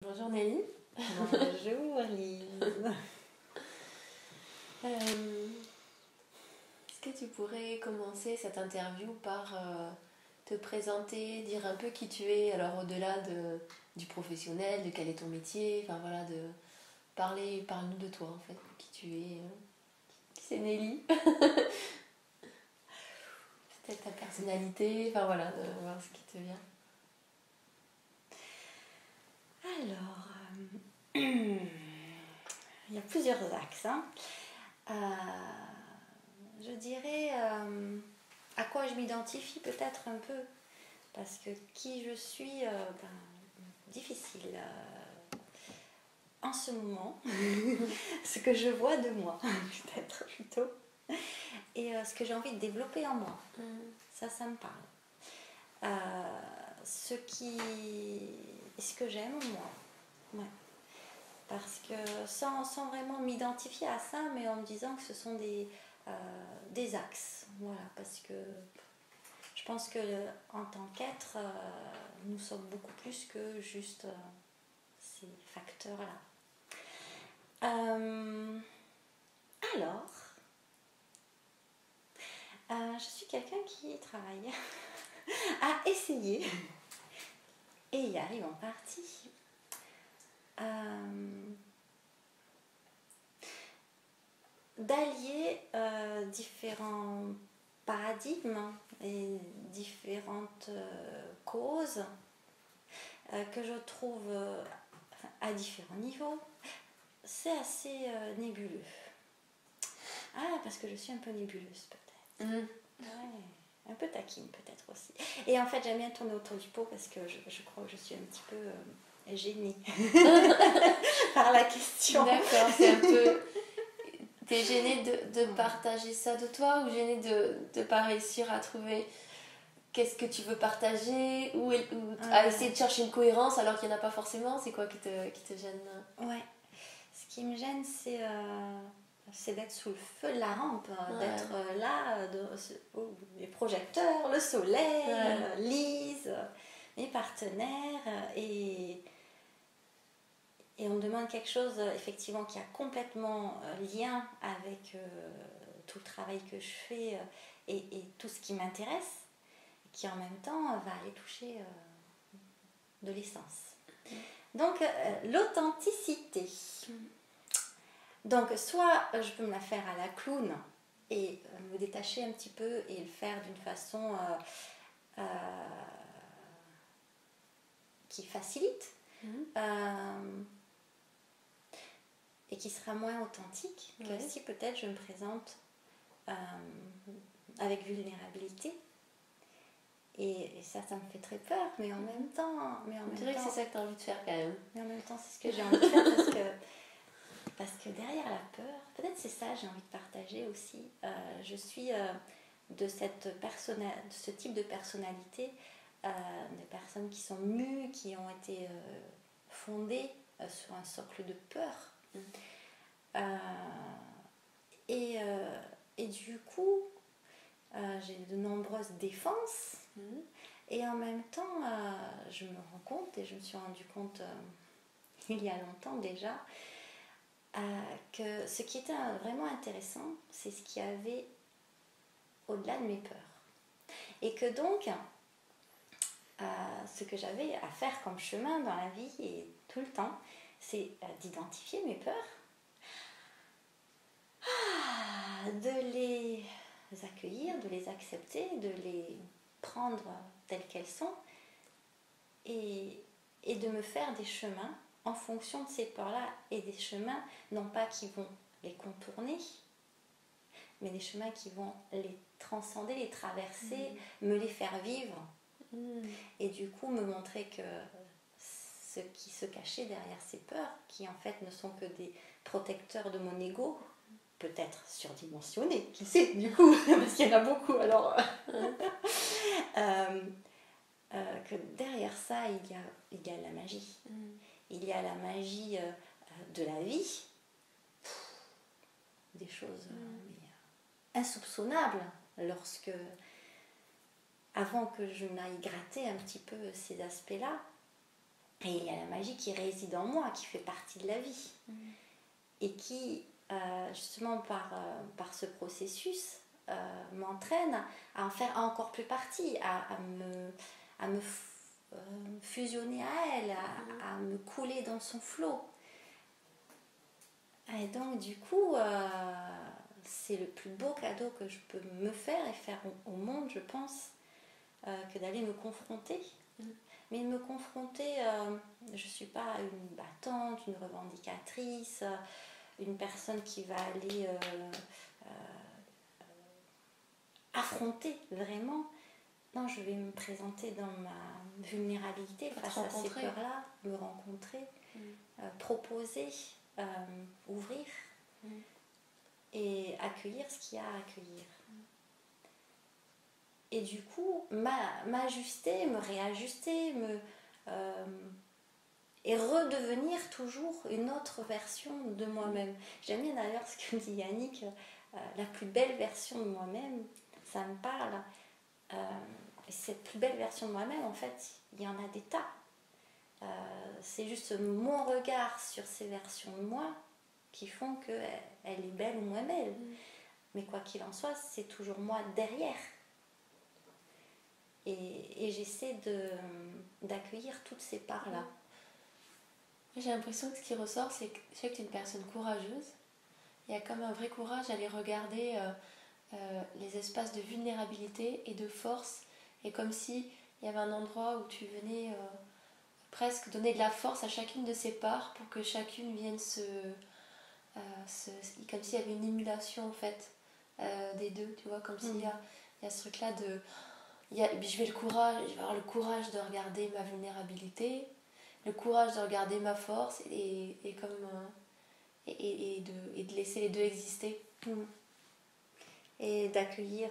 Bonjour Nelly. Bonjour Lise. Est-ce que tu pourrais commencer cette interview par te présenter, dire un peu qui tu es, alors au-delà du professionnel, de quel est ton métier, enfin voilà, parle-nous de toi en fait, qui tu es, qui c'est Nelly. Peut-être ta personnalité, enfin voilà, de voir ce qui te vient. Alors, il y a plusieurs axes. Je dirais à quoi je m'identifie peut-être un peu, parce que qui je suis, difficile en ce moment, ce que je vois de moi, peut-être plutôt, et ce que j'ai envie de développer en moi. Ça me parle. Ce que j'aime en moi. Ouais. Parce que sans vraiment m'identifier à ça, mais en me disant que ce sont des axes. Voilà, parce que je pense que en tant qu'être, nous sommes beaucoup plus que juste ces facteurs-là. Alors, je suis quelqu'un qui travaille à essayer et y arrive en partie. D'allier différents paradigmes et différentes causes que je trouve à différents niveaux. C'est assez nébuleux. Parce que je suis un peu nébuleuse peut-être. Ouais, un peu taquine peut-être aussi. Et en fait j'aime bien tourner autour du pot parce que je crois que je suis un petit peu gênée par la question. D'accord, c'est un peu... T'es gênée de partager ça de toi ou gênée de ne pas réussir à trouver qu'est-ce que tu veux partager ou à essayer de chercher une cohérence alors qu'il n'y en a pas forcément? C'est quoi qui te gêne? Ouais, ce qui me gêne c'est d'être sous le feu de la rampe, d'être là, les projecteurs, le soleil, Lise, mes partenaires et on me demande quelque chose effectivement qui a complètement lien avec tout le travail que je fais et tout ce qui m'intéresse, qui en même temps va aller toucher de l'essence. Donc l'authenticité. Donc soit je peux me la faire à la clown et me détacher un petit peu et le faire d'une façon qui facilite. Et qui sera moins authentique que si peut-être je me présente avec vulnérabilité et ça me fait très peur, mais en même temps je dirais que c'est ça que tu as envie de faire quand même, mais en même temps c'est ce que j'ai envie de faire parce que derrière la peur, peut-être c'est ça j'ai envie de partager aussi, je suis de ce type de personnalité, des personnes qui sont mues, qui ont été fondées sur un socle de peur. Et du coup j'ai de nombreuses défenses et en même temps je me rends compte et je me suis rendu compte il y a longtemps déjà que ce qui était vraiment intéressant c'est ce qu'il y avait au-delà de mes peurs et que donc ce que j'avais à faire comme chemin dans la vie et tout le temps c'est d'identifier mes peurs, de les accueillir, de les accepter, de les prendre telles qu'elles sont et de me faire des chemins en fonction de ces peurs-là et des chemins non pas qui vont les contourner mais des chemins qui vont les transcender, les traverser, me les faire vivre et du coup me montrer que ce qui se cachait derrière ces peurs qui en fait ne sont que des protecteurs de mon ego, peut-être surdimensionné, qui sait du coup, parce qu'il y en a beaucoup alors. Que derrière ça, il y a la magie. Il y a la magie de la vie, des choses insoupçonnables lorsque, avant que je n'aille gratter un petit peu ces aspects-là, Et il y a la magie qui réside en moi, qui fait partie de la vie. Et qui, justement, par ce processus, m'entraîne à en faire encore plus partie, à me fusionner à elle, à me couler dans son flot. Et donc, du coup, c'est le plus beau cadeau que je peux me faire et faire au monde, je pense, que d'aller me confronter. Mais me confronter, je ne suis pas une battante, une revendicatrice, une personne qui va aller affronter vraiment. Non, je vais me présenter dans ma vulnérabilité face à ces peurs-là, me rencontrer, proposer, ouvrir et accueillir ce qu'il y a à accueillir. Et du coup, m'ajuster, me réajuster, et redevenir toujours une autre version de moi-même. J'aime bien d'ailleurs ce que dit Yannick, la plus belle version de moi-même, ça me parle. Cette plus belle version de moi-même, en fait, il y en a des tas. C'est juste mon regard sur ces versions de moi qui font qu'elle est belle ou moins belle. Mais quoi qu'il en soit, c'est toujours moi derrière. Et j'essaie d'accueillir toutes ces parts-là. J'ai l'impression que ce qui ressort, c'est que je sais que tu es une personne courageuse. Il y a comme un vrai courage à aller regarder les espaces de vulnérabilité et de force. Et comme si il y avait un endroit où tu venais presque donner de la force à chacune de ces parts pour que chacune vienne comme s'il y avait une émulation en fait des deux, tu vois, comme s'il y a ce truc-là de... je vais avoir le courage de regarder ma vulnérabilité, le courage de regarder ma force et de laisser les deux exister. Et d'accueillir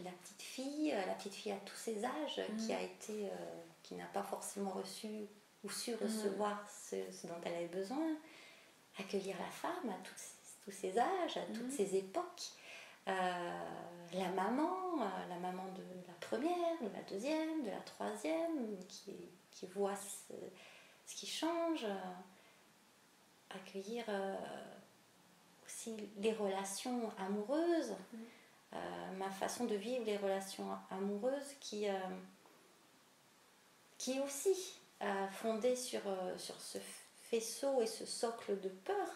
la petite fille à tous ses âges, qui n'a pas forcément reçu ou su recevoir ce dont elle avait besoin. Accueillir la femme à tous ses âges, à toutes ses époques. La maman de la première, de la deuxième, de la troisième, qui voit ce qui change. Accueillir aussi les relations amoureuses. Ma façon de vivre les relations amoureuses qui est aussi fondée sur ce faisceau et ce socle de peur,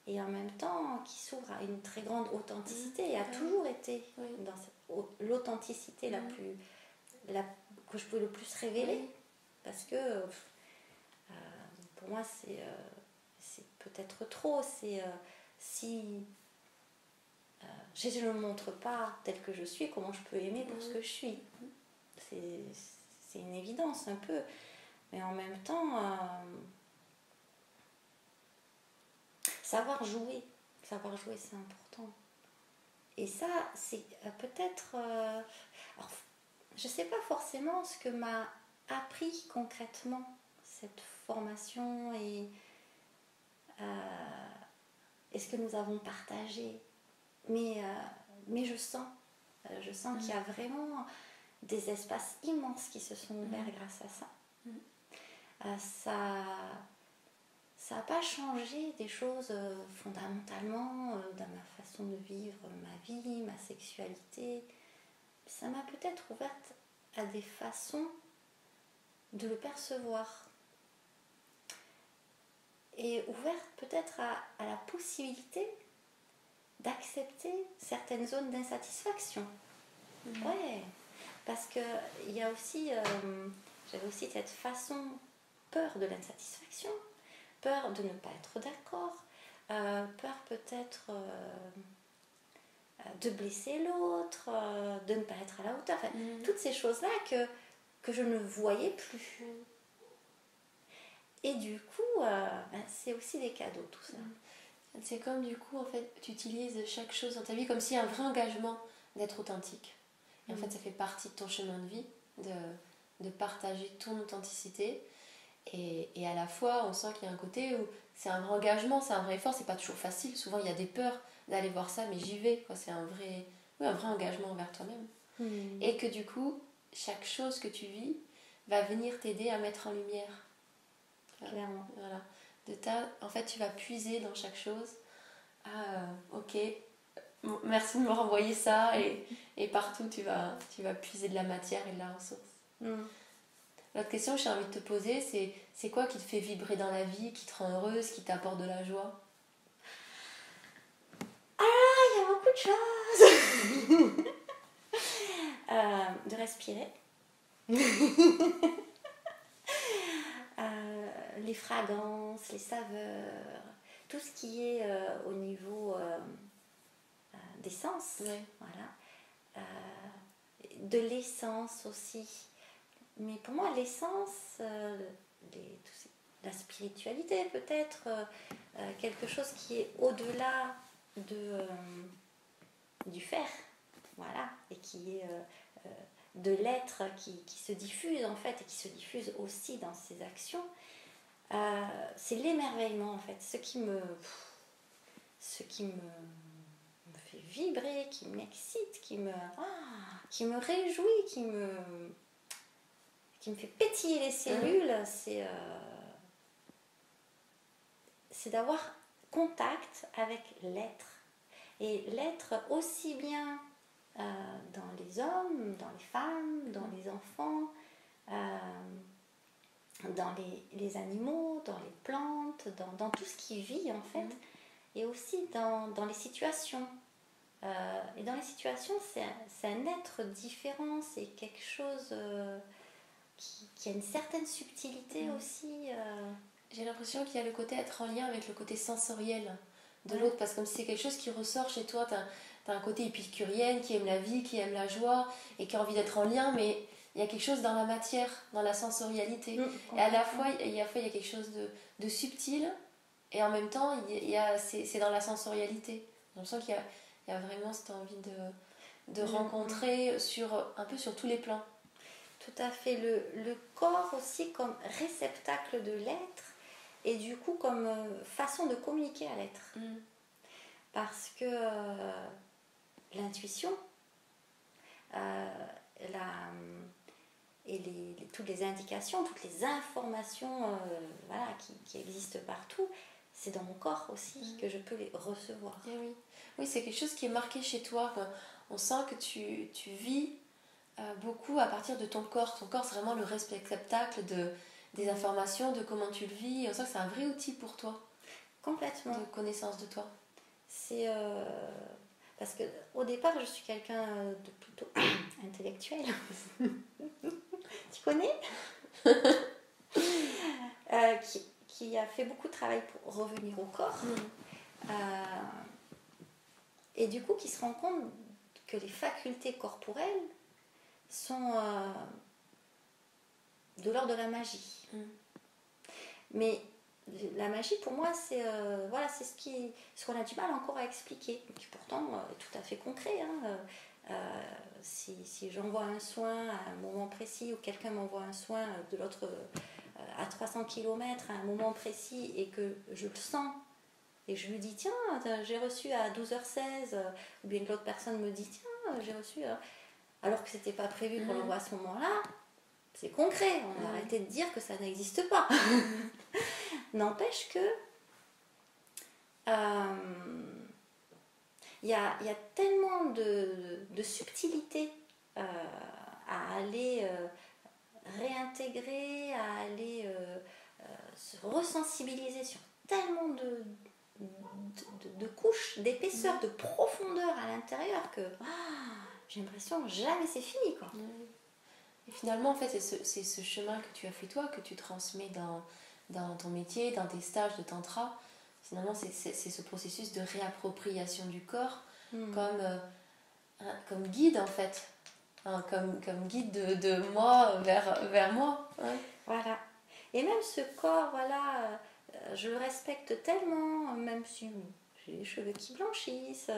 et en même temps qui s'ouvre à une très grande authenticité, et a toujours été dans l'authenticité que je peux le plus révéler, parce que pour moi c'est peut-être trop, si je ne me montre pas telle que je suis, comment je peux aimer pour ce que je suis. C'est une évidence un peu, mais en même temps savoir jouer c'est important. Et ça, c'est peut-être alors, je ne sais pas forcément ce que m'a appris concrètement cette formation et ce que nous avons partagé, mais je sens qu'il y a vraiment des espaces immenses qui se sont ouverts grâce à ça. Ça n'a pas changé des choses fondamentalement dans ma façon de vivre ma vie, ma sexualité. Ça m'a peut-être ouverte à des façons de le percevoir. Et ouverte peut-être à la possibilité d'accepter certaines zones d'insatisfaction. Ouais, parce qu'il y a aussi, j'avais aussi cette façon, peur de l'insatisfaction, peur de ne pas être d'accord, peur peut-être de blesser l'autre, de ne pas être à la hauteur, enfin, toutes ces choses-là que je ne voyais plus. Et du coup, c'est aussi des cadeaux tout ça. C'est comme du coup, en fait, tu utilises chaque chose dans ta vie comme s'il y a un vrai engagement d'être authentique. Et en fait, ça fait partie de ton chemin de vie, de partager ton authenticité. Et à la fois, on sent qu'il y a un côté où c'est un vrai engagement, c'est un vrai effort, c'est pas toujours facile. Souvent, il y a des peurs d'aller voir ça, mais j'y vais, quoi. C'est un vrai engagement envers toi-même. Et que du coup, chaque chose que tu vis va venir t'aider à mettre en lumière clairement. Voilà. En fait, tu vas puiser dans chaque chose. Ah, ok, merci de me renvoyer ça. Et partout, tu vas puiser de la matière et de la ressource. L'autre question que j'ai envie de te poser, c'est quoi qui te fait vibrer dans la vie, qui te rend heureuse, qui t'apporte de la joie? Il y a beaucoup de choses. De respirer. Les fragrances, les saveurs, tout ce qui est au niveau des sens. Ouais. Voilà. De l'essence aussi. Mais pour moi, l'essence, la spiritualité peut-être, quelque chose qui est au-delà du faire, voilà, et qui est de l'être qui se diffuse en fait, et qui se diffuse aussi dans ses actions. C'est l'émerveillement en fait, ce qui me fait vibrer, qui m'excite, qui me réjouit, qui me fait pétiller les cellules, c'est d'avoir contact avec l'être. Et l'être aussi bien dans les hommes, dans les femmes, dans les enfants, dans les animaux, dans les plantes, dans tout ce qui vit en fait, et aussi dans les situations. Et dans les situations, c'est un être différent, c'est quelque chose qui a une certaine subtilité aussi. J'ai l'impression qu'il y a le côté être en lien avec le côté sensoriel de l'autre, parce que comme si c'est quelque chose qui ressort chez toi, t'as un côté épicurienne qui aime la vie, qui aime la joie et qui a envie d'être en lien, mais il y a quelque chose dans la matière, dans la sensorialité. Et à la fois, il y a quelque chose de subtil, et en même temps, c'est dans la sensorialité. J'ai l'impression qu'il y a vraiment cette envie de rencontrer un peu sur tous les plans. Tout à fait. Le corps aussi comme réceptacle de l'être, et du coup comme façon de communiquer à l'être. Parce que l'intuition et toutes les indications, toutes les informations voilà, qui existent partout, c'est dans mon corps aussi que je peux les recevoir. Et oui, c'est quelque chose qui est marqué chez toi. On sent que tu vis beaucoup à partir de ton corps. Ton corps, c'est vraiment le réceptacle des informations, de comment tu le vis. Et on sent que c'est un vrai outil pour toi. Complètement. De connaissance de toi. C'est parce que au départ, je suis quelqu'un de plutôt intellectuel. Tu connais qui a fait beaucoup de travail pour revenir au corps. Et du coup, qui se rend compte que les facultés corporelles sont de l'ordre de la magie. Mais la magie, pour moi, c'est voilà, c'est ce qu'on a du mal encore à expliquer, qui pourtant est tout à fait concret. Si j'envoie un soin à un moment précis, ou quelqu'un m'envoie un soin de l'autre à 300 km à un moment précis, et que je le sens, et je lui dis tiens, j'ai reçu à 12h16, ou bien que l'autre personne me dit tiens, j'ai reçu, alors que c'était pas prévu qu'on l'envoie à ce moment-là, c'est concret. On a arrêté de dire que ça n'existe pas. N'empêche que il y a tellement de subtilité à aller réintégrer, à aller se resensibiliser sur tellement de couches, d'épaisseur, de profondeur à l'intérieur que j'ai l'impression que jamais c'est fini, quoi. Et finalement, en fait, c'est ce chemin que tu as fait toi, que tu transmets dans ton métier, dans tes stages de tantra. Finalement, c'est ce processus de réappropriation du corps comme guide, en fait. Comme guide de moi vers moi. Ouais. Voilà. Et même ce corps, voilà, je le respecte tellement, même si j'ai les cheveux qui blanchissent.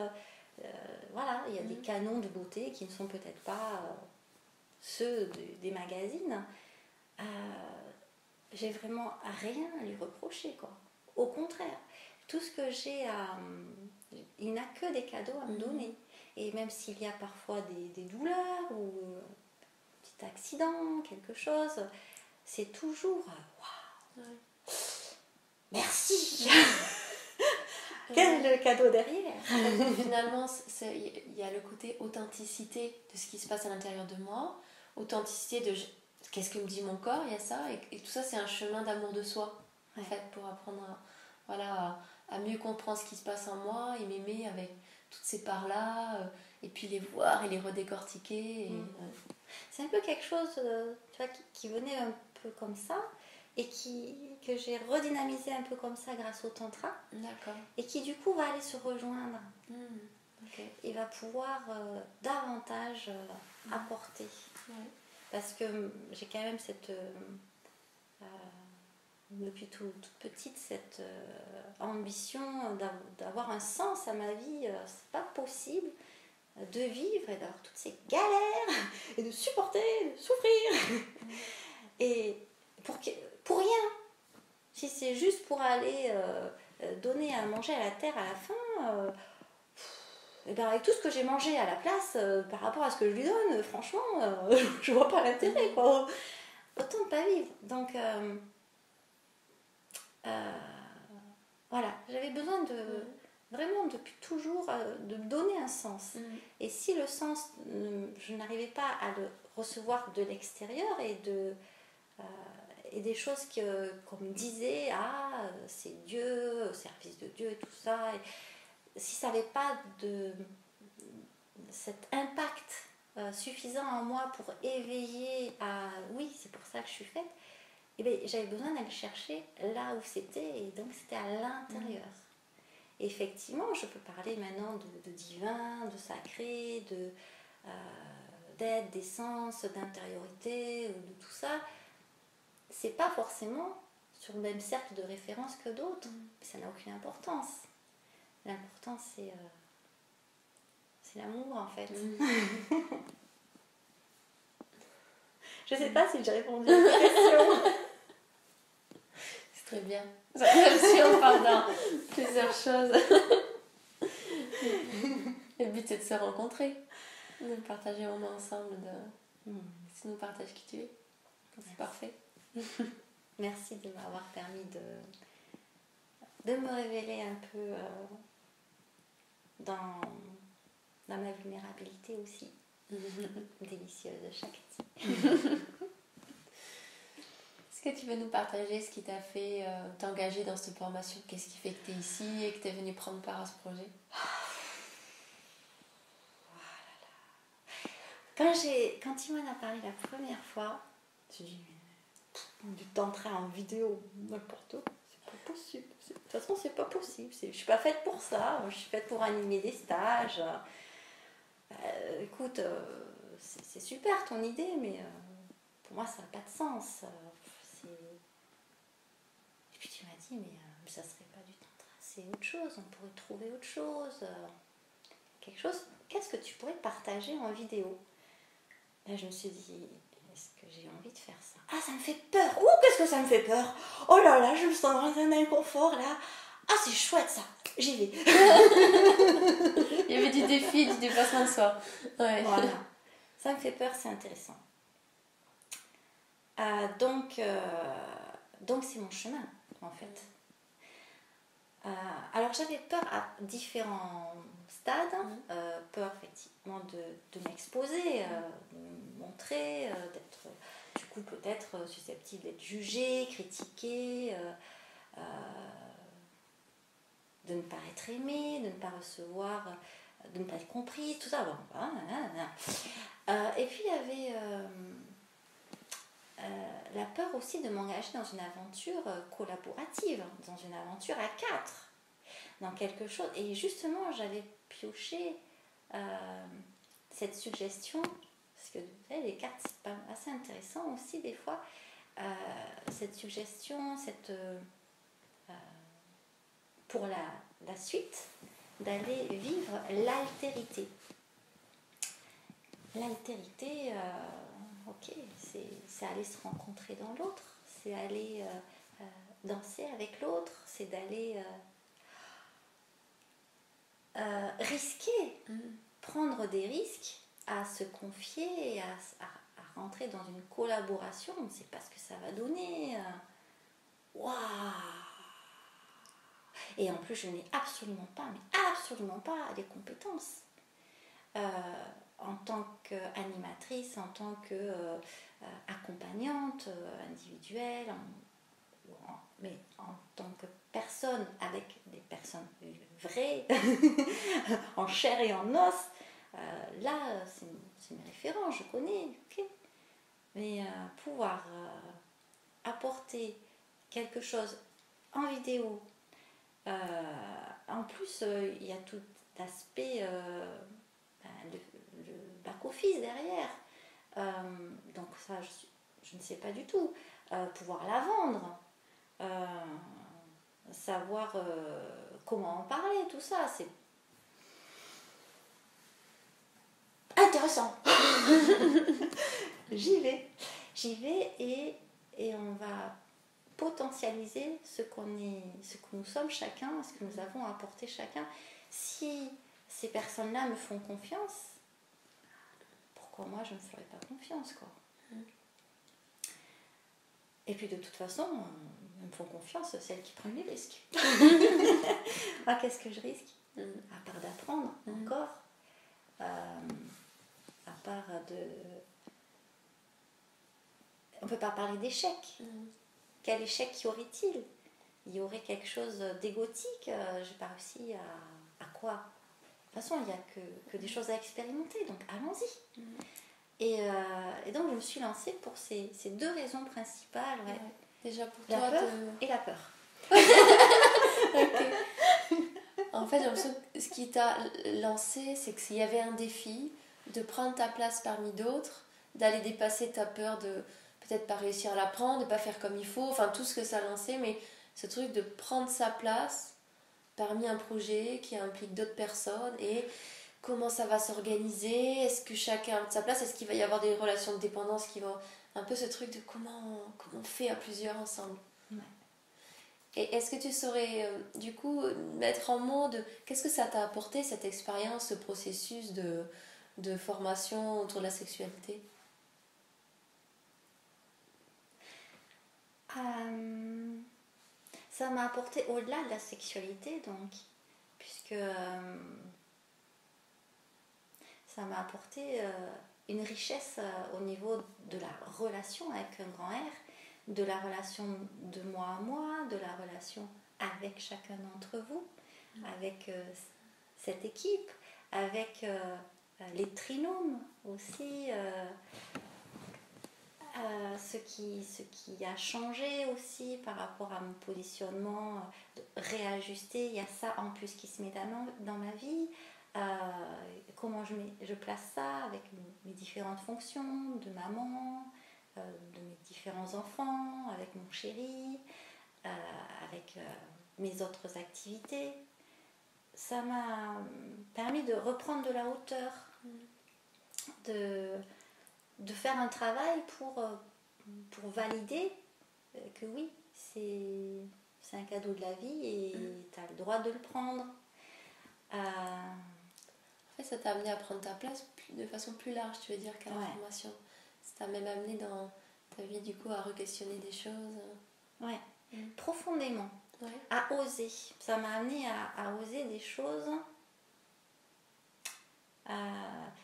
Voilà, il y a des canons de beauté qui ne sont peut-être pas ceux des magazines. J'ai vraiment rien à lui reprocher, quoi. Au contraire, tout ce que j'ai il n'a que des cadeaux à me donner. Et même s'il y a parfois des douleurs ou un petit accident, quelque chose, c'est toujours waouh. Quel est le cadeau derrière? Finalement, il y a le côté authenticité de ce qui se passe à l'intérieur de moi, authenticité de qu'est-ce que me dit mon corps, il y a ça, et tout ça c'est un chemin d'amour de soi, en fait, pour apprendre à mieux comprendre ce qui se passe en moi et m'aimer avec toutes ces parts-là, et puis les voir et les redécortiquer. C'est un peu quelque chose tu vois, qui venait un peu comme ça, et que j'ai redynamisé un peu comme ça grâce au tantra. D'accord. Et qui du coup va aller se rejoindre. Okay. Et va pouvoir davantage apporter. Ouais. Parce que j'ai quand même cette... depuis toute petite, cette ambition d'avoir un sens à ma vie. C'est pas possible de vivre et d'avoir toutes ces galères et de supporter, de souffrir. Et pour rien. Si c'est juste pour aller donner à manger à la terre à la fin, et ben avec tout ce que j'ai mangé à la place par rapport à ce que je lui donne, franchement, je vois pas l'intérêt, quoi. Autant pas vivre. Donc voilà, j'avais besoin de vraiment depuis toujours de me donner un sens. Et si le sens, je n'arrivais pas à le recevoir de l'extérieur et des choses qu'on me disait, c'est Dieu, au service de Dieu et tout ça, et si ça n'avait pas cet impact suffisant en moi pour éveiller à oui, c'est pour ça que je suis faite, et bien, j'avais besoin d'aller chercher là où c'était, et donc c'était à l'intérieur. Et effectivement, je peux parler maintenant de divin, de sacré, d'aide, d'essence, d'intériorité, de tout ça. C'est pas forcément sur le même cercle de référence que d'autres, ça n'a aucune importance. L'important, c'est l'amour, en fait. Je sais pas si j'ai répondu à ta question. C'est très bien. Même si on parle dans plusieurs choses. Le but, c'est de se rencontrer, de partager un moment ensemble, de nous partager qui tu es. C'est parfait. Merci de m'avoir permis de me révéler un peu dans ma vulnérabilité aussi. Délicieuse Shakti. Est-ce que tu veux nous partager ce qui t'a fait t'engager dans cette formation? Qu'est-ce qui fait que tu es ici et que tu es venue prendre part à ce projet? Quand il m'en a parlé la première fois, je me suis dit, du tantra en vidéo, n'importe où, c'est pas possible. De toute façon, c'est pas possible. Je suis pas faite pour ça. Je suis faite pour animer des stages. Écoute, c'est super ton idée, mais pour moi, ça n'a pas de sens. Et puis tu m'as dit, mais ça serait pas du tantra, c'est autre chose. On pourrait trouver autre chose. Quelque chose. Qu'est-ce que tu pourrais partager en vidéo? Là, je me suis dit, est-ce que j'ai envie de faire ça? Ah, ça me fait peur. Oh, qu'est-ce que ça me fait peur? Oh là là, je me sens dans un inconfort là. Ah, c'est chouette ça. J'y vais. Il y avait du défi, du dépassement de soi. Ouais. Voilà. Ça me fait peur, c'est intéressant. Donc c'est mon chemin, en fait. Alors, j'avais peur à différents stades. Peur, effectivement, de m'exposer, de me montrer, d'être, du coup, peut-être susceptible d'être jugée, critiquée, de ne pas être aimée, de ne pas recevoir, de ne pas être comprise, tout ça. Bon, et puis, il y avait la peur aussi de m'engager dans une aventure collaborative, dans une aventure à 4, dans quelque chose. Et justement, j'avais pioché cette suggestion, parce que les cartes, c'est pas assez intéressant aussi des fois, cette suggestion, pour la suite, d'aller vivre l'altérité. L'altérité, ok, c'est aller se rencontrer dans l'autre, c'est aller danser avec l'autre, c'est d'aller risquer, prendre des risques, à se confier et à rentrer dans une collaboration. On ne sait pas ce que ça va donner. Waouh! Et en plus, je n'ai absolument pas, mais absolument pas les compétences. En tant qu'animatrice, en tant qu'accompagnante individuelle, mais en tant que personne avec des personnes vraies, en chair et en os, là, c'est mes références, je connais, ok. Mais pouvoir apporter quelque chose en vidéo, en plus, il y a tout l'aspect, le back-office derrière. Donc ça, je ne sais pas du tout. Pouvoir la vendre, savoir comment en parler, tout ça, c'est intéressant. J'y vais et on va potentialiser ce que nous sommes chacun, ce que nous avons apporté chacun. Si ces personnes-là me font confiance, pourquoi moi je ne ferais pas confiance, quoi. Et puis de toute façon, elles me font confiance, celles qui prennent les risques. Ah, qu'est-ce que je risque? À part d'apprendre encore, à part de... On ne peut pas parler d'échec. Quel échec y aurait-il? Il y aurait quelque chose d'égotique. J'ai pas réussi à quoi? De toute façon, il n'y a que des choses à expérimenter, donc allons-y. Et donc, je me suis lancée pour ces deux raisons principales. Ouais. Déjà pour la toi... peur et la peur. Okay. En fait, j'ai l'impression que ce qui t'a lancé, c'est qu'il y avait un défi de prendre ta place parmi d'autres, d'aller dépasser ta peur de peut-être pas réussir à l'apprendre, de pas faire comme il faut, enfin tout ce que ça lançait, mais ce truc de prendre sa place parmi un projet qui implique d'autres personnes et comment ça va s'organiser, est-ce que chacun a sa place, est-ce qu'il va y avoir des relations de dépendance qui vont... Un peu ce truc de comment on fait à plusieurs ensemble. Ouais. Et est-ce que tu saurais du coup mettre en mots de qu'est-ce que ça t'a apporté cette expérience, ce processus de formation autour de la sexualité? Ça m'a apporté au-delà de la sexualité, donc, puisque ça m'a apporté une richesse au niveau de la relation avec un grand R, de la relation de moi à moi, de la relation avec chacun d'entre vous, avec cette équipe, avec les trinômes aussi, ce qui a changé aussi par rapport à mon positionnement, réajuster, il y a ça en plus qui se met dans ma vie. Comment je place ça avec mes différentes fonctions de maman, de mes différents enfants, avec mon chéri, avec mes autres activités. Ça m'a permis de reprendre de la hauteur, de faire un travail pour valider que oui, c'est un cadeau de la vie et tu as le droit de le prendre. En fait, ça t'a amené à prendre ta place de façon plus large, tu veux dire, qu'à la formation. Ça t'a même amené dans ta vie, du coup, à re-questionner des choses. Ouais, profondément. Ouais. À oser. Ça m'a amené à oser des choses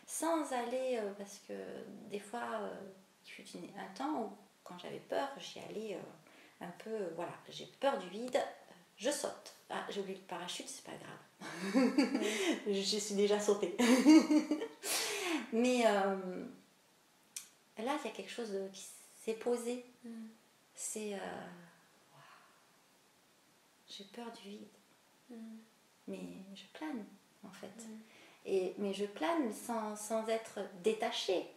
sans aller... parce que des fois, il fut un temps où, quand j'avais peur, j'y allais un peu... voilà, j'ai peur du vide, je saute. Ah, j'ai oublié le parachute, c'est pas grave. Je suis déjà sautée. Mais là, il y a quelque chose qui s'est posé. C'est... j'ai peur du vide. Mais je plane, en fait. Mais je plane sans être détachée.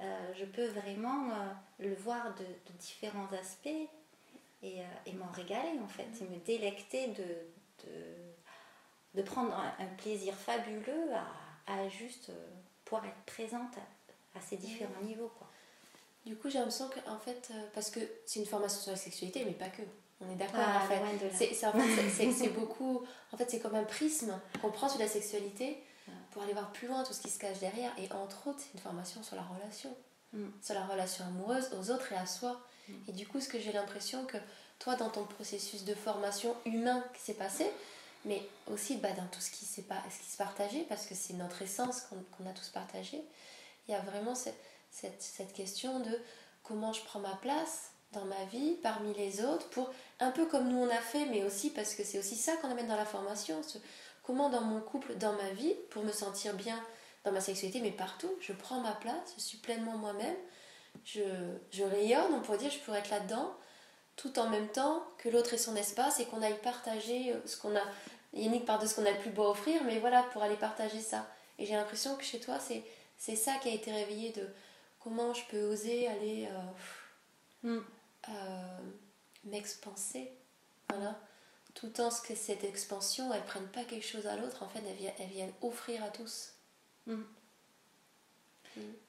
Je peux vraiment le voir de différents aspects et m'en régaler, en fait. Et me délecter de prendre un plaisir fabuleux à juste pouvoir être présente à ces différents niveaux, quoi. Du coup, j'ai l'impression qu'en fait, parce que c'est une formation sur la sexualité, mais pas que. On est d'accord, en fait. C'est beaucoup... En fait, c'est comme un prisme qu'on prend sur la sexualité pour aller voir plus loin tout ce qui se cache derrière. Et entre autres, c'est une formation sur la relation. Sur la relation amoureuse aux autres et à soi. Et du coup, ce que j'ai l'impression que toi dans ton processus de formation humain qui s'est passé, mais aussi dans tout ce qui s'est partagé, parce que c'est notre essence qu'on a tous partagé. Il y a vraiment cette question de comment je prends ma place dans ma vie, parmi les autres, pour un peu comme nous on a fait, mais aussi parce que c'est aussi ça qu'on amène dans la formation, comment dans mon couple, dans ma vie, pour me sentir bien dans ma sexualité, mais partout, je prends ma place, je suis pleinement moi-même, je rayonne, on pourrait dire, je pourrais être là-dedans, tout en même temps que l'autre ait son espace et qu'on aille partager ce qu'on a. Yannick parle de ce qu'on a le plus beau à offrir, mais voilà, pour aller partager ça. Et j'ai l'impression que chez toi, c'est ça qui a été réveillé, de comment je peux oser aller m'expanser, voilà, tout en ce que cette expansion, elle prenne pas quelque chose à l'autre, en fait, elle vienne offrir à tous.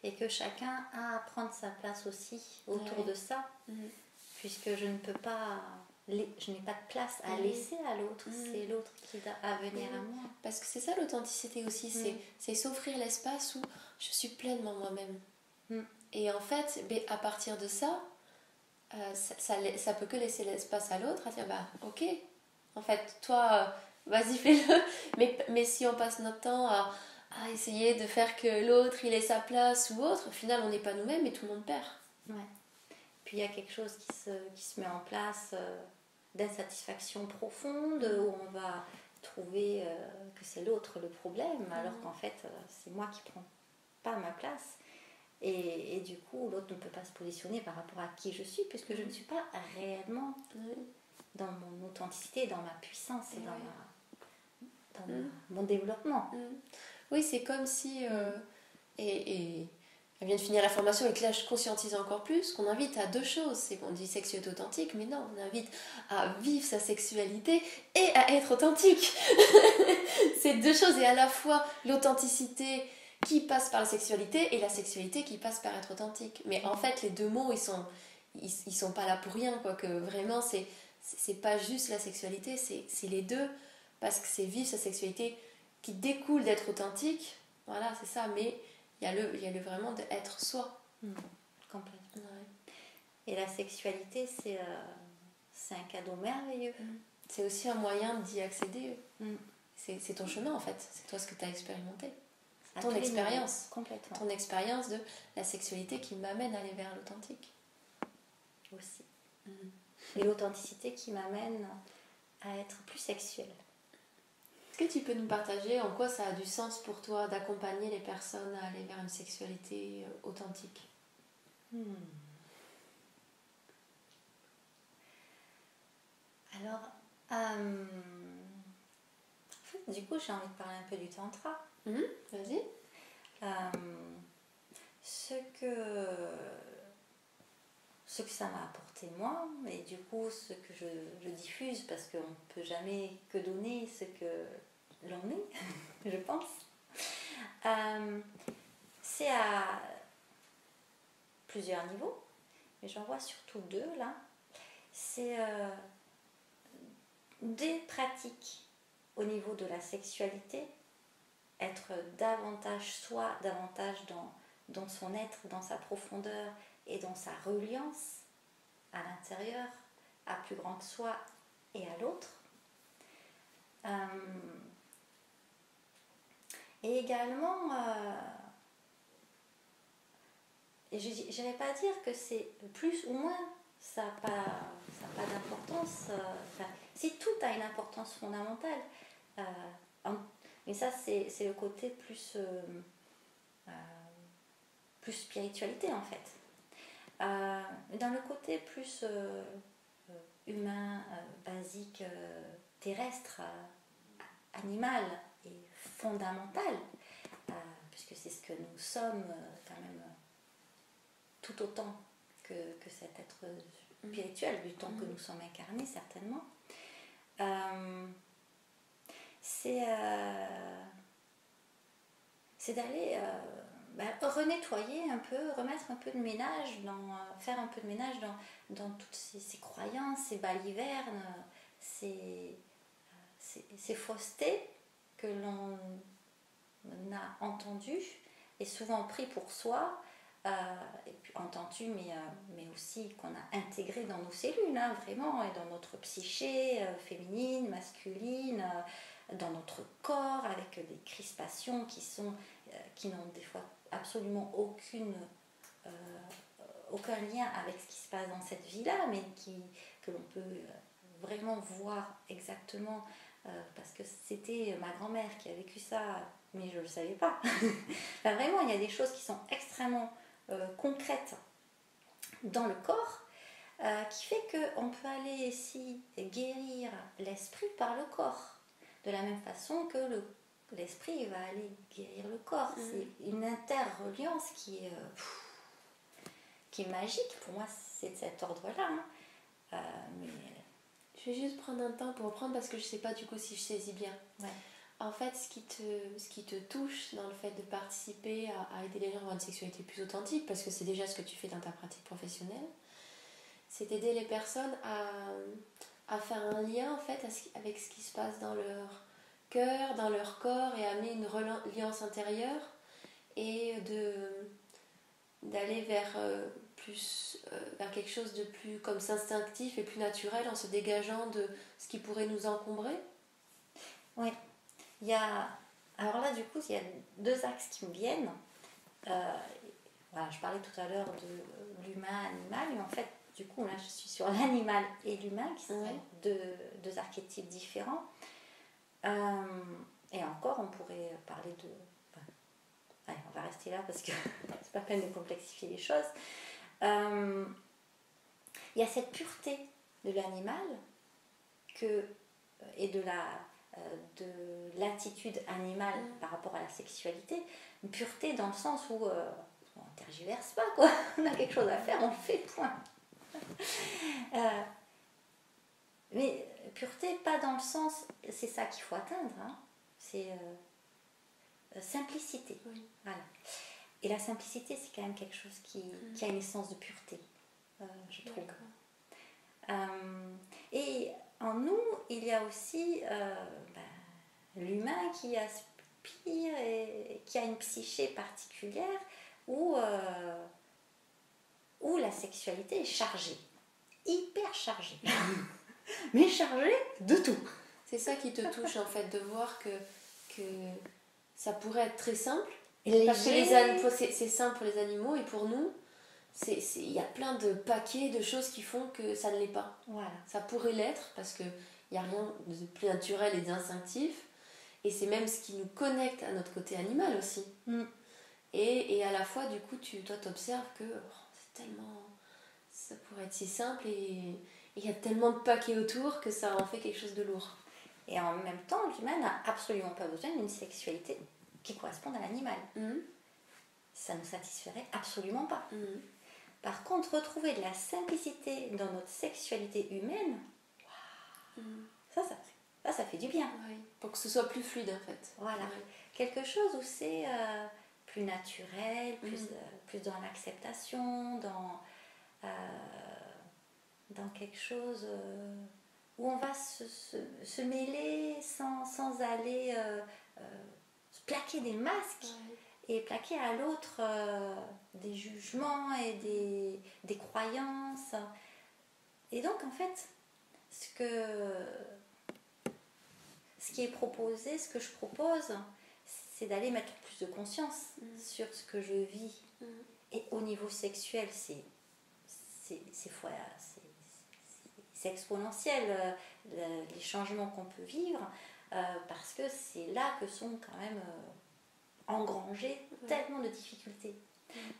Et que chacun a à prendre sa place aussi autour de ça, puisque je ne peux pas, je n'ai pas de place à laisser à l'autre, c'est l'autre qui doit à venir à moi. Parce que c'est ça l'authenticité aussi, c'est s'offrir l'espace où je suis pleinement moi-même. Et en fait, à partir de ça, ça peut que laisser l'espace à l'autre à dire ok, en fait, toi, vas-y, fais-le. Mais si on passe notre temps à essayer de faire que l'autre il ait sa place ou autre, au final on n'est pas nous-mêmes et tout le monde perd. Puis il y a quelque chose qui se met en place, d'insatisfaction profonde, où on va trouver que c'est l'autre le problème, alors qu'en fait c'est moi qui prends pas ma place. Et du coup, l'autre ne peut pas se positionner par rapport à qui je suis, puisque je ne suis pas réellement dans mon authenticité, dans ma puissance et dans mon développement. Oui, c'est comme si... et elle vient de finir la formation et que là, je conscientise encore plus qu'on invite à deux choses. On dit sexualité authentique, mais non, on invite à vivre sa sexualité et à être authentique. C'est deux choses, et à la fois l'authenticité qui passe par la sexualité et la sexualité qui passe par être authentique. Mais en fait, les deux mots, ils sont pas là pour rien, quoi. Que vraiment, c'est pas juste la sexualité, c'est les deux, parce que c'est vivre sa sexualité qui découle d'être authentique. Voilà, c'est ça. Mais il y a le vraiment d'être soi. Complètement. Et la sexualité, c'est un cadeau merveilleux. C'est aussi un moyen d'y accéder. C'est ton chemin, en fait. C'est toi ce que tu as expérimenté. Ton expérience. Complètement. Ton expérience de la sexualité qui m'amène à aller vers l'authentique. Aussi. Et l'authenticité qui m'amène à être plus sexuelle. Est-ce que tu peux nous partager en quoi ça a du sens pour toi d'accompagner les personnes à aller vers une sexualité authentique ? Alors, du coup, j'ai envie de parler un peu du tantra. Vas-y. Ce que ça m'a apporté moi, et du coup ce que je diffuse, parce qu'on ne peut jamais que donner ce que l'on est, je pense, c'est à plusieurs niveaux, mais j'en vois surtout deux là. C'est des pratiques au niveau de la sexualité, être davantage soi, davantage dans son être, dans sa profondeur et dans sa reliance à l'intérieur, à plus grand que soi et à l'autre. Et également, je n'irais pas dire que c'est plus ou moins, ça n'a pas d'importance. Si tout a une importance fondamentale, mais ça c'est le côté plus spiritualité en fait. Dans le côté plus humain, basique, terrestre, animal et fondamental, puisque c'est ce que nous sommes quand même tout autant que cet être spirituel, du temps que nous sommes incarnés certainement. C'est d'aller renettoyer un peu, remettre un peu de ménage, faire un peu de ménage dans toutes ces croyances, ces balivernes, ces faussetés que l'on a entendues et souvent pris pour soi, et puis entendus, mais aussi qu'on a intégrés dans nos cellules, hein, vraiment, et dans notre psyché féminine, masculine, dans notre corps, avec des crispations qui n'ont des fois absolument aucun lien avec ce qui se passe dans cette vie-là, mais que l'on peut vraiment voir exactement, parce que c'était ma grand-mère qui a vécu ça, mais je ne le savais pas. Enfin, vraiment, il y a des choses qui sont extrêmement concrètes dans le corps, qui fait qu'on peut aller ici guérir l'esprit par le corps, de la même façon que l'esprit va aller guérir le corps. C'est une interreliance qui est magique. Pour moi, c'est de cet ordre-là. Hein. Mais... Je vais juste prendre un temps pour reprendre parce que je ne sais pas du coup si je saisis bien. Ouais. En fait, ce qui te touche dans le fait de participer à aider les gens à avoir une sexualité plus authentique, parce que c'est déjà ce que tu fais dans ta pratique professionnelle, c'est d'aider les personnes à faire un lien en fait avec ce qui se passe dans leur cœur, dans leur corps, et amener une reliance intérieure et d'aller vers quelque chose de plus comme instinctif et plus naturel en se dégageant de ce qui pourrait nous encombrer. Oui. Alors là, du coup, il y a 2 axes qui me viennent. Voilà, je parlais tout à l'heure de l'humain-animal, mais en fait, du coup, là, je suis sur l'animal et l'humain, qui sont deux archétypes différents. Et encore, on pourrait parler de... Allez, on va rester là parce que c'est pas peine de complexifier les choses. Il y a cette pureté de l'animal et de l'attitude animale par rapport à la sexualité, une pureté dans le sens où on ne tergiverse pas, quoi. On a quelque chose à faire, on le fait, point. Mais pureté, pas dans le sens, c'est ça qu'il faut atteindre, hein. C'est simplicité. Oui. Voilà. Et la simplicité, c'est quand même quelque chose qui a une essence de pureté, je trouve. Et en nous, il y a aussi l'humain qui aspire et qui a une psyché particulière où la sexualité est chargée, hyper chargée, mais chargée de tout. C'est ça qui te touche en fait, de voir que ça pourrait être très simple. Léger. Parce que c'est simple pour les animaux et pour nous, il y a plein de paquets de choses qui font que ça ne l'est pas. Voilà. Ça pourrait l'être parce qu'il n'y a rien de plus naturel et d'instinctif. Et c'est même ce qui nous connecte à notre côté animal aussi. Et à la fois, du coup, toi, t'observes que c'est tellement... Ça pourrait être si simple et il y a tellement de paquets autour que ça en fait quelque chose de lourd. Et en même temps, l'humain n'a absolument pas besoin d'une sexualité qui corresponde à l'animal. Ça ne nous satisferait absolument pas. Par contre, retrouver de la simplicité dans notre sexualité humaine, ça fait du bien. Oui, pour que ce soit plus fluide en fait. Voilà. Ouais. Quelque chose où c'est plus naturel, plus dans l'acceptation, dans quelque chose où on va se mêler sans aller se plaquer des masques et plaquer à l'autre des jugements et des croyances. Et donc en fait, ce qui est proposé, ce que je propose, c'est d'aller mettre plus de conscience sur ce que je vis. Et au niveau sexuel, c'est exponentiel les changements qu'on peut vivre, parce que c'est là que sont quand même engrangées tellement de difficultés.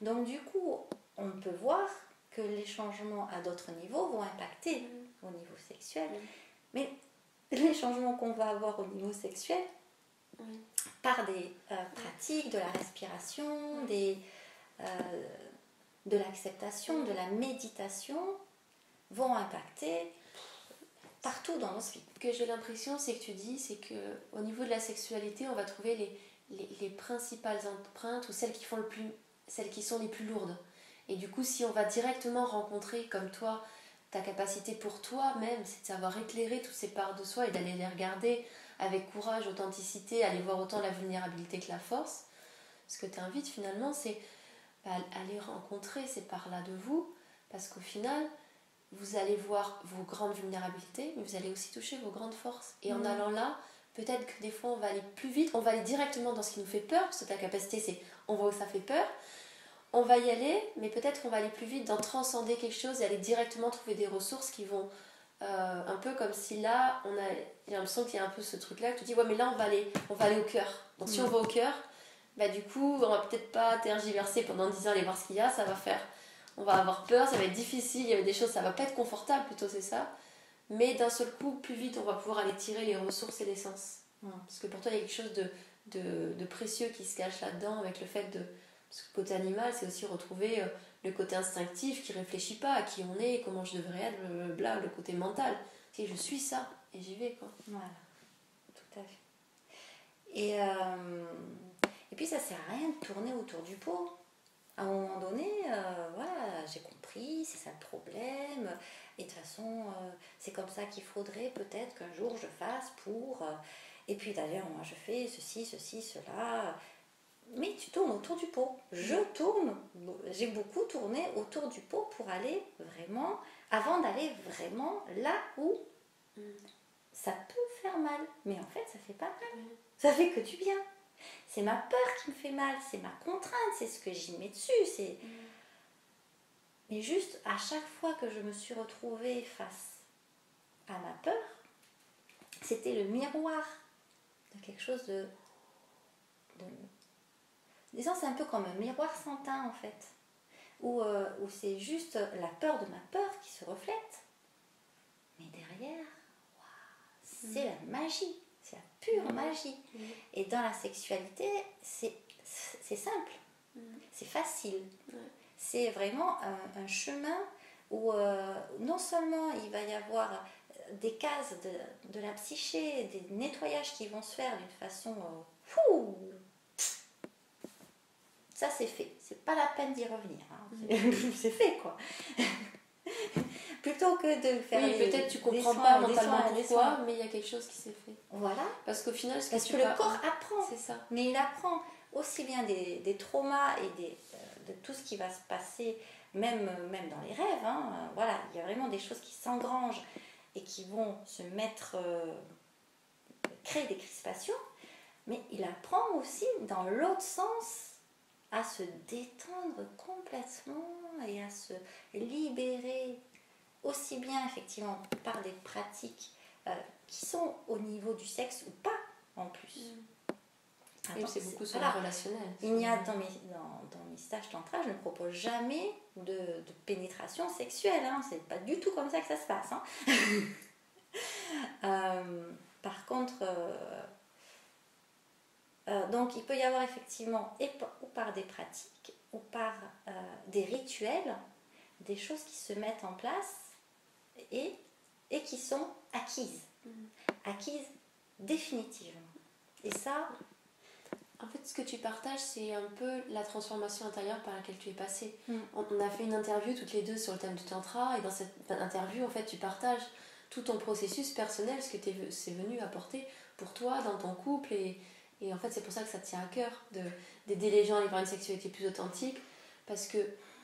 Donc du coup, on peut voir que les changements à d'autres niveaux vont impacter au niveau sexuel, mais les changements qu'on va avoir au niveau sexuel, par des pratiques, de la respiration, de l'acceptation, de la méditation, vont impacter partout dans nos vies. Ce que j'ai l'impression, c'est que tu dis, c'est qu'au niveau de la sexualité, on va trouver les principales empreintes ou celles qui sont les plus lourdes. Et du coup, si on va directement rencontrer, comme toi, ta capacité pour toi-même, c'est de savoir éclairer toutes ces parts de soi et d'aller les regarder avec courage, authenticité, aller voir autant la vulnérabilité que la force. Ce que tu invites finalement, c'est aller rencontrer ces parts-là de vous, parce qu'au final, vous allez voir vos grandes vulnérabilités, mais vous allez aussi toucher vos grandes forces. Et en allant là, peut-être que des fois, on va aller plus vite, on va aller directement dans ce qui nous fait peur, parce que ta capacité, c'est on voit où ça fait peur. On va y aller, mais peut-être qu'on va aller plus vite dans transcender quelque chose et aller directement trouver des ressources qui vont un peu comme si là, j'ai l'impression qu'il y a un peu ce truc-là que tu dis, ouais, mais là, on va aller au cœur. Donc si on va au cœur, bah, du coup, on va peut-être pas tergiverser pendant 10 ans, aller voir ce qu'il y a, ça va faire. On va avoir peur, ça va être difficile, il y a des choses, ça va pas être confortable, plutôt c'est ça. Mais d'un seul coup, plus vite, on va pouvoir aller tirer les ressources et l'essence. Parce que pour toi, il y a quelque chose de précieux qui se cache là-dedans avec le fait de... Parce que le côté animal, c'est aussi retrouver le côté instinctif qui réfléchit pas à qui on est, comment je devrais être, blablabla, le côté mental. Et je suis ça, et j'y vais, quoi. Voilà, tout à fait. Et puis ça sert à rien de tourner autour du pot. À un moment donné, voilà, j'ai compris, c'est ça le problème. Et de toute façon, c'est comme ça qu'il faudrait peut-être qu'un jour je fasse pour... et puis d'ailleurs, moi je fais ceci, cela... Mais tu tournes autour du pot. J'ai beaucoup tourné autour du pot pour aller vraiment, avant d'aller vraiment là où ça peut faire mal. Mais en fait, ça fait pas mal. Ça fait que du bien. C'est ma peur qui me fait mal, c'est ma contrainte, c'est ce que j'y mets dessus. Mais juste, à chaque fois que je me suis retrouvée face à ma peur, c'était le miroir de quelque chose de... Disons, c'est un peu comme un miroir sans teint en fait, où c'est juste la peur de ma peur qui se reflète. Mais derrière, c'est la magie, c'est la pure magie. Et dans la sexualité, c'est simple, c'est facile. C'est vraiment un chemin où non seulement il va y avoir des cases de la psyché, des nettoyages qui vont se faire d'une façon... ça c'est fait, c'est pas la peine d'y revenir, c'est fait quoi. Plutôt que de faire peut-être tu comprends pas mentalement pourquoi, mais il y a quelque chose qui s'est fait. Voilà. Parce qu'au final, parce que le corps apprend. C'est ça. Mais il apprend aussi bien des traumas et de tout ce qui va se passer, même dans les rêves. Voilà, il y a vraiment des choses qui s'engrangent et qui vont se mettre, créer des crispations. Mais il apprend aussi dans l'autre sens à se détendre complètement et à se libérer aussi bien effectivement par des pratiques qui sont au niveau du sexe ou pas en plus. Attends, c'est beaucoup sur le relationnel. Il y a dans mes stages tantra, je ne propose jamais de pénétration sexuelle. C'est pas du tout comme ça que ça se passe. Par contre, donc il peut y avoir effectivement ou par des pratiques ou par des rituels, des choses qui se mettent en place et qui sont acquises. Acquises définitivement. Et ça... En fait, ce que tu partages, c'est un peu la transformation intérieure par laquelle tu es passée. On a fait une interview toutes les deux sur le thème du tantra, et dans cette interview, en fait, tu partages tout ton processus personnel, ce que c'est venu apporter pour toi, dans ton couple, et en fait, c'est pour ça que ça te tient à cœur d'aider les gens à aller vers une sexualité plus authentique, parce que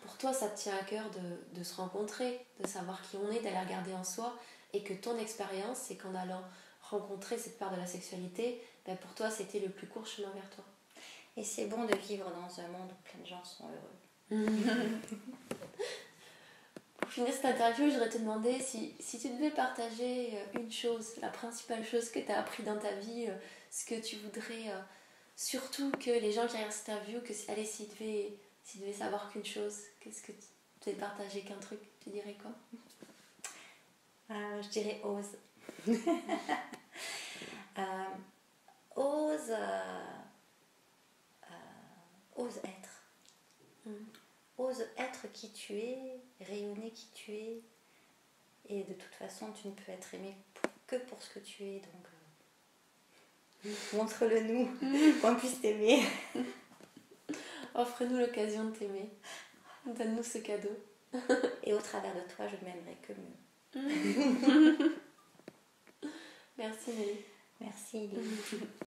pour toi, ça te tient à cœur de se rencontrer, de savoir qui on est, d'aller regarder en soi, et que ton expérience, c'est qu'en allant rencontrer cette part de la sexualité, ben pour toi, c'était le plus court chemin vers toi. Et c'est bon de vivre dans un monde où plein de gens sont heureux. Pour finir cette interview, je voudrais te demander si tu devais partager une chose, la principale chose que tu as appris dans ta vie, ce que tu voudrais, surtout que les gens qui regardent cette interview, allez, s'ils devaient savoir qu'une chose, qu'est-ce que tu devais partager qu'un truc, tu dirais quoi? Je dirais ose. Ose être. Ose être qui tu es, rayonner qui tu es. Et de toute façon, tu ne peux être aimé que pour ce que tu es. Donc, montre-le nous, qu'on puisse t'aimer. Offre-nous l'occasion de t'aimer. Donne-nous ce cadeau. Et au travers de toi, je ne m'aimerai que mieux. Merci Nelly. Merci Nelly.